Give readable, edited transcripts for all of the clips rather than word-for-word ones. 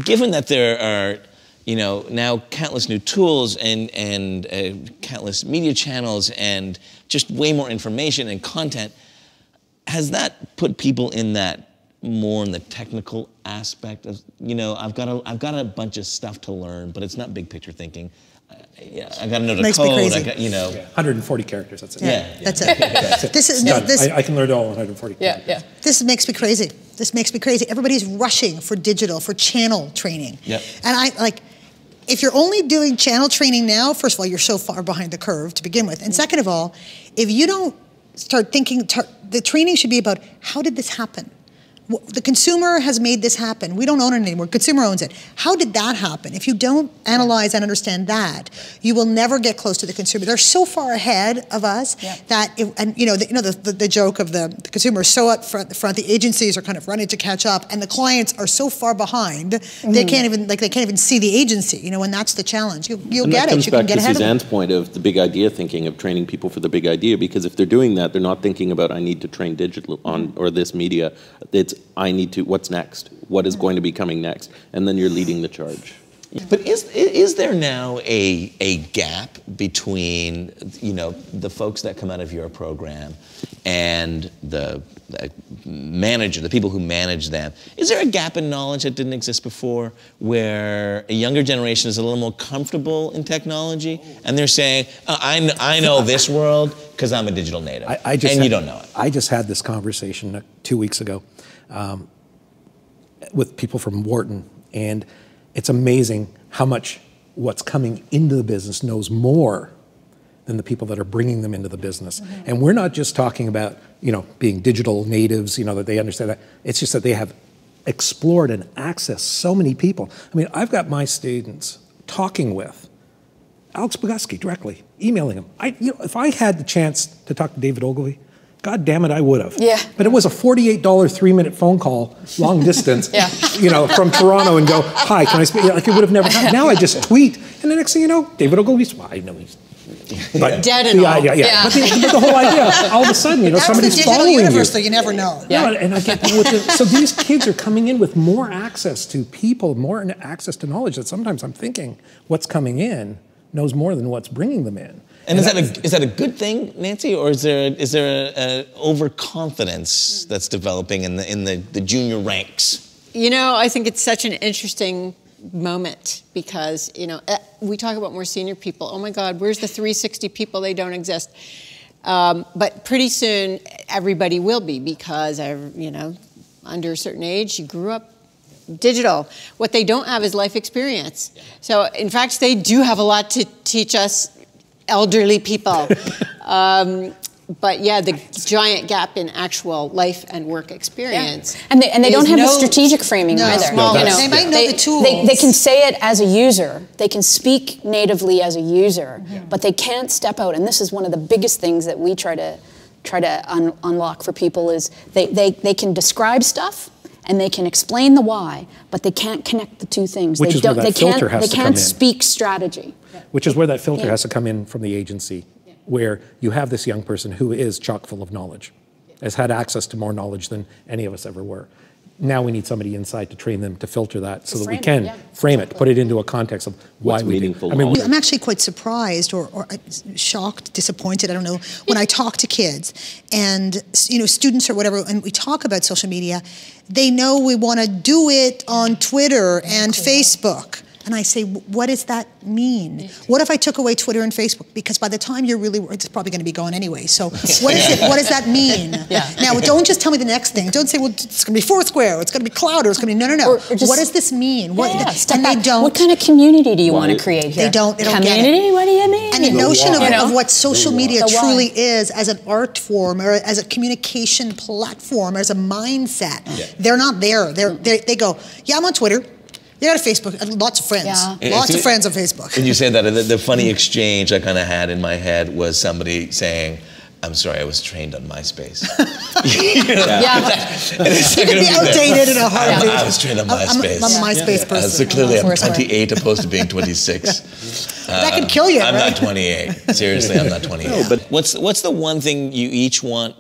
given that there are, you know, now countless new tools and countless media channels and just way more information and content, has that put people in that more in the technical aspect of, you know, I've got a bunch of stuff to learn, but it's not big picture thinking. I got to know the code. I got, you know, 140 characters. That's it. Yeah, that's it. This I can learn it all in 140 characters. Yeah. This makes me crazy. This makes me crazy. Everybody's rushing for digital, for channel training. Yep. And I like, if you're only doing channel training now, first of all, you're so far behind the curve to begin with, and second of all, if you don't start thinking, the training should be about how did this happen. The consumer has made this happen. We don't own it anymore. Consumer owns it. How did that happen? If you don't analyze and understand that, you will never get close to the consumer. They're so far ahead of us that, and you know, the joke of the consumer is so up front, the agencies are kind of running to catch up, and the clients are so far behind they can't even see the agency. You know, and that's the challenge. You'll get it. You can get ahead of it. That comes back to Suzanne's point of the big idea thinking, of training people for the big idea, because if they're doing that, they're not thinking about I need to train digital on or this media. It's I need to, what's next? What is going to be coming next? And then you're leading the charge. But is there now a gap between, you know, the folks that come out of your program and the manager, the people who manage them? Is there a gap in knowledge that didn't exist before, where a younger generation is a little more comfortable in technology and they're saying, I know this world because I'm a digital native, and you don't know it? I just had this conversation 2 weeks ago with people from Wharton, and it's amazing how much what's coming into the business knows more than the people that are bringing them into the business. And we're not just talking about, you know, being digital natives, you know, that they understand that. It's just that they have explored and accessed so many people. I mean, I've got my students talking with Alex Bogusky directly, emailing him. You know, if I had the chance to talk to David Ogilvy, God damn it, I would have. Yeah. But it was a $48 3-minute phone call, long distance, you know, from Toronto, and go, hi, can I speak? Like, it would have never happened. Now I just tweet, and the next thing you know, David Ogilvy's, well, I know he's dead and all. Yeah. But the whole idea, all of a sudden, you know, somebody's following you. Universe, though, you never know. Yeah. No, and I get so these kids are coming in with more access to people, more access to knowledge, that sometimes I'm thinking what's coming in knows more than what's bringing them in. And is that a good thing, Nancy, or is there an overconfidence that's developing in the junior ranks? You know, I think it's such an interesting moment because, you know, we talk about more senior people. Oh my God, where's the 360 people? They don't exist. But pretty soon, everybody will be, because, you know, under a certain age, you grew up digital. What they don't have is life experience. So, in fact, they do have a lot to teach us elderly people. But yeah, the giant gap in actual life and work experience. And they don't have the strategic framing either. You know, they might know the tools. They can say it as a user. They can speak natively as a user, but they can't step out. And this is one of the biggest things that we try to unlock for people is they can describe stuff and they can explain the why, but they can't connect the two things. Which is where that filter has to come in. They can't speak strategy. Which is where that filter has to come in from the agency, where you have this young person who is chock full of knowledge, has had access to more knowledge than any of us ever were. Now we need somebody inside to train them to filter that so that we can frame it, put it into a context of why we do. I mean, I'm actually quite surprised or shocked, disappointed, I don't know, when I talk to kids and, you know, students or whatever, and we talk about social media, they know we want to do it on Twitter and Facebook. And I say, what does that mean? What if I took away Twitter and Facebook? Because by the time you're really, it's probably going to be gone anyway. So what is it? What does that mean? Now, don't just tell me the next thing. Don't say, well, it's going to be Foursquare, or it's going to be Cloud, or it's going to be, no. Or just, what does this mean? And they don't. What kind of community do you want to create here? They don't get it. What do you mean? And the notion of what social media truly is as an art form, or as a communication platform, or as a mindset, they're not there. They go, yeah, I'm on Twitter. You got a Facebook, lots of friends. Lots of friends on Facebook. When you say that, the funny exchange I kind of had in my head was somebody saying, I'm sorry, I was trained on MySpace. It's going to be outdated in a heartbeat. I was trained on MySpace. I'm a MySpace person. So clearly I'm 28 opposed to being 26. That could kill you, I'm not 28. Seriously, I'm not 28. No, but what's the one thing you each want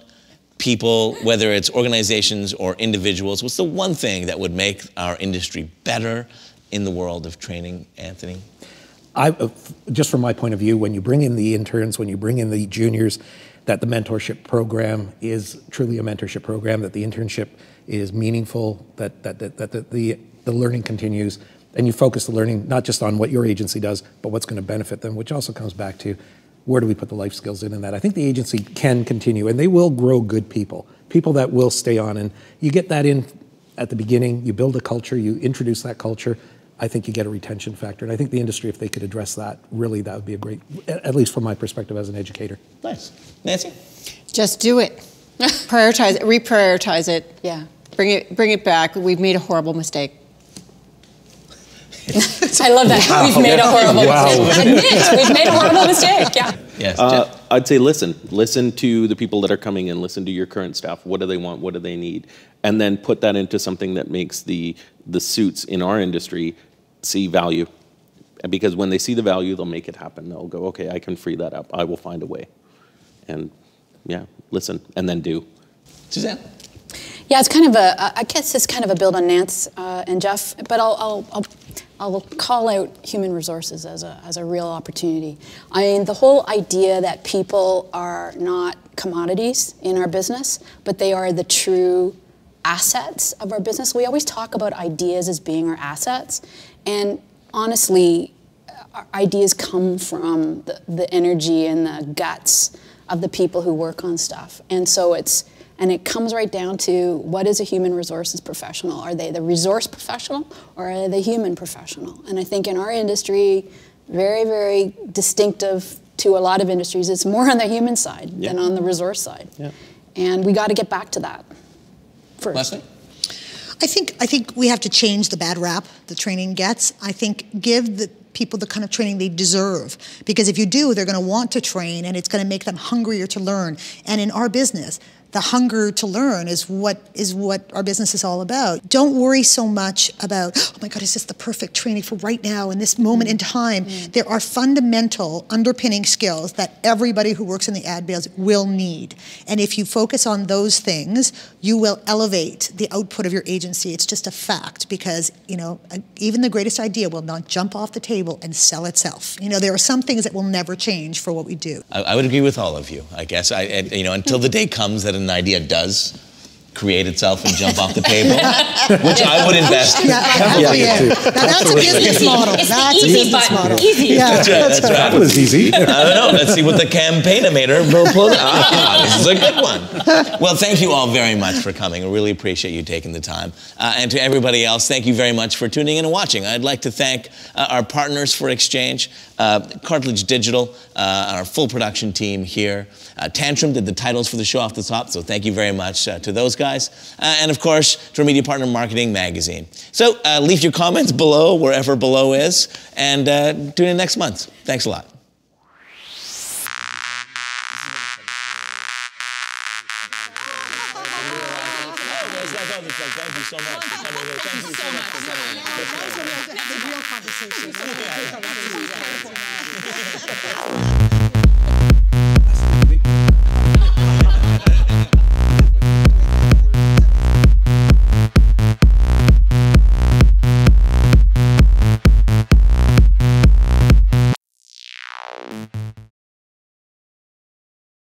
people, whether it's organizations or individuals, what's the one thing that would make our industry better in the world of training, Anthony? Just from my point of view, when you bring in the interns, when you bring in the juniors, that the mentorship program is truly a mentorship program, that the internship is meaningful, that the learning continues, and you focus the learning not just on what your agency does, but what's going to benefit them, which also comes back to where do we put the life skills in that. I think the agency can continue, and they will grow good people that will stay on, and you get that in at the beginning, you build a culture, you introduce that culture, I think you get a retention factor. And I think the industry, if they could address that, really that would be a great, at least from my perspective as an educator. Nice. Nancy? Just do it. Prioritize it, reprioritize it. Yeah. Bring it back. We've made a horrible mistake. I love that. Wow. We've made a horrible mistake. Admit, we've made a horrible mistake. Yeah. Yes. I'd say listen to the people that are coming in, listen to your current staff. What do they want? What do they need? And then put that into something that makes the suits in our industry see value. And because when they see the value, they'll make it happen. They'll go, okay, I can free that up. I will find a way. And yeah, listen and then do. Suzanne? Yeah, it's kind of I guess it's kind of a build on Nance and Jeff, but I'll call out human resources as a real opportunity. I mean, the whole idea that people are not commodities in our business, but they are the true assets of our business. We always talk about ideas as being our assets, and honestly, our ideas come from the energy and the guts of the people who work on stuff. And so it comes right down to, what is a human resources professional? Are they the resource professional or are they the human professional? And I think in our industry, very, very distinctive to a lot of industries, it's more on the human side than on the resource side. Yeah. And we got to get back to that first. Leslie? I think we have to change the bad rap the training gets. I think give the people the kind of training they deserve, because if you do, they're going to want to train, and it's going to make them hungrier to learn. And in our business, the hunger to learn is what our business is all about. Don't worry so much about, oh my God, is this the perfect training for right now in this moment in time? There are fundamental underpinning skills that everybody who works in the ad biz will need. And if you focus on those things, you will elevate the output of your agency. It's just a fact, because even the greatest idea will not jump off the table and sell itself. There are some things that will never change for what we do. I would agree with all of you. I guess until the day comes that an idea does create itself and jump off the table, which I would invest in. That's a business model. That's a business model. Easy. Yeah, that's right. That was easy. I don't know. Let's see what the campaign-a-mator will pull out. This is a good one. Well, thank you all very much for coming. I really appreciate you taking the time. And to everybody else, thank you very much for tuning in and watching. I'd like to thank our partners for Exchange, Cartledge Digital, our full production team here. Tantrum did the titles for the show off the top, so thank you very much to those guys. And of course, to our media partner, Marketing Magazine. So leave your comments below, wherever below is, and tune in next month. Thanks a lot. Thank you so much for coming here. Thank you so much for coming here. That was a real conversation.